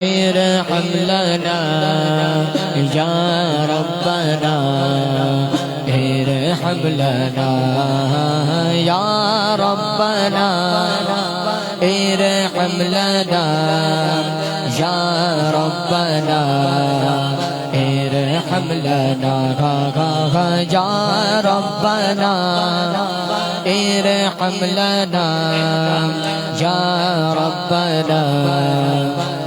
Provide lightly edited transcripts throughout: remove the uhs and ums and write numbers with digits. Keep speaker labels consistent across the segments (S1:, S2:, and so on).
S1: ارحم لنا یا ربنا ارحم لنا یا ربنا ارحم لنا یا ربنا ارحم لنا یا ربنا ارحم لنا یا ربنا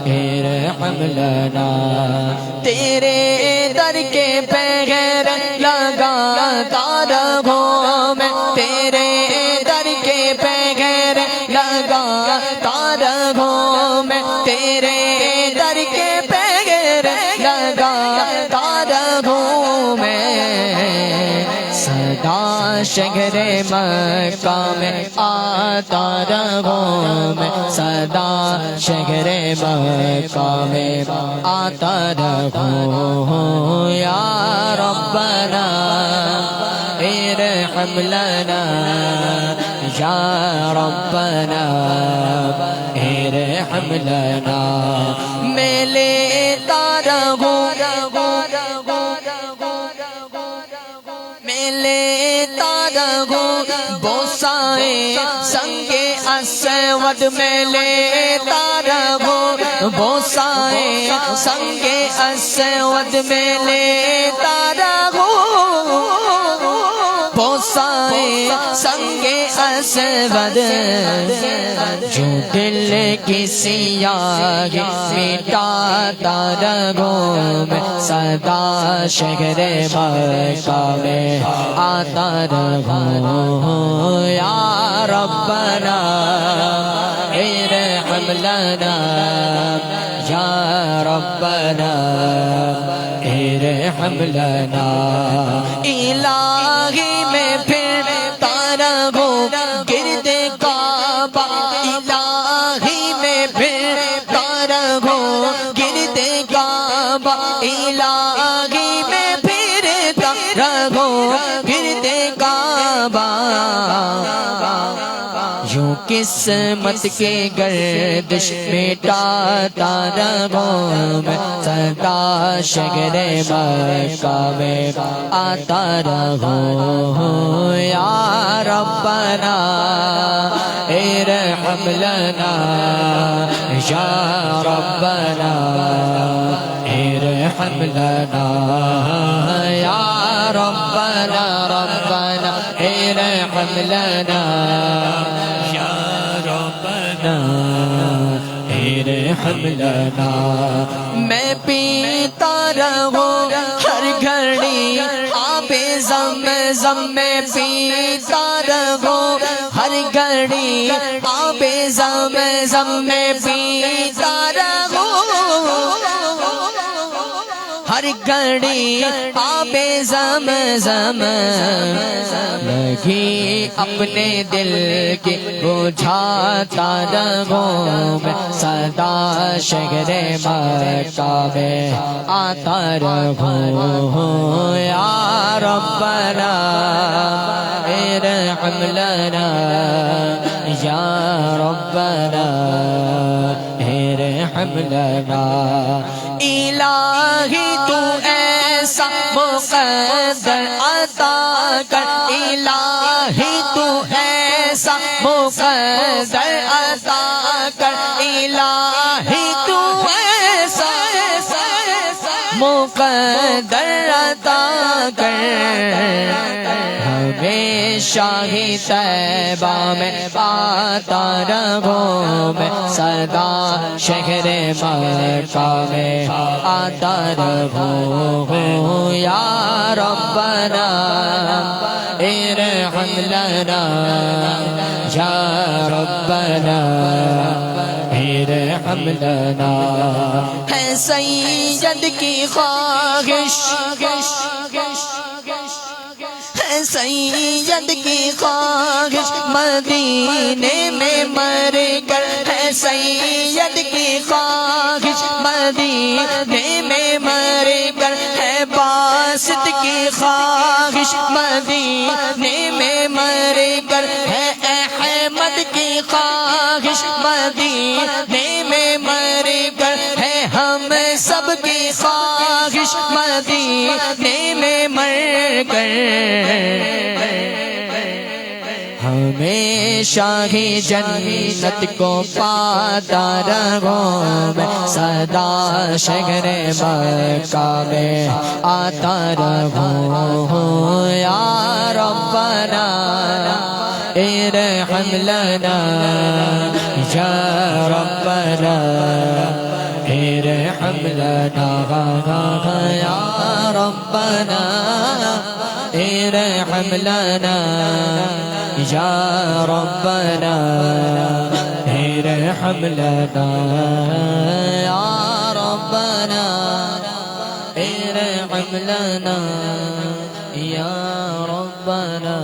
S1: ارحم لنا تیرے در کے بغیر لگاتا رہوں میں تیرے در کے بغیر لگاتا رہوں میں تیرے در کے بغیر لگاتا رہوں میں صدا شہر مکہ میں آتا رہوں میں صدا شہر مکہ میں آتا رہوں یا ربنا ارحم لنا یا ربنا ارحم لنا میں لیتا رہوں لیتا رہوں بوسائے سنگ اسود میں لیتا رہوں بوسائے سنگ اسود میں لیتا رہوں بوسائے سنگ اسود جو دل کی سیاہی مٹاتا رہوں میں صدا شہر مکہ میں آتا رہوں یا ربنا ارحم لنا یا ربنا ارحم لنا الہی میں پھرتا رہوں گرد کعبہ الہی میں پھرتا رہوں گرد کعبہ الہی میں پھرتا رہوں گرد کعبہ یوں قسمت کے گردش مٹاتا رہوں میں صدا شہر مکہ میں آتا رہوں یا ربنا ارحم لنا یا ربنا ارحم لنا یا ربنا ربنا ارحم لنا یا ربنا ارحم لنا میں پیتا رہوں ہر گھڑی آب زمزم میں پیتا رہوں ہر گھڑی آب زمزم میں پیتا رہوں ہر گھڑی آب زمزم لگی اپنے دل کی بجھاتا رہوں میں صدا شہر مکہ میں آتا رہوں یا ربنا ارحم لنا یا ربنا ارحم لنا الہی تو ایسا مقدر عطا کر الہی تو ایسا مقدر عطا کر الہی تو ایسا مقدر عطا کر ہمیشہ ہی طیبہ میں آتا رہوں میں صدا شہر مکہ میں آتا رہوں یا ربنا ارحم لنا یا ربنا ارحم لنا ہے سید کی خواہش ہے سید کی خواہش مدینے میں مر کر ہے سید کی خواہش مدینے میں مر کر ہے باسط کی خواہش مدینے میں مر کر ہے احمد کی خواہش مدینے میں مر کر ہے سب کی خواہش مدینے میں مر کر ہمیشہ ہی جنت کو پاتا رہوں میں سدا شہر مکہ میں آتا رہوں یا ربنا ارحم لنا یا ربنا ارحم لنا یا ربنا ارحم لنا یا ربنا ارحم لنا یا ربنا ارحم لنا یا ربنا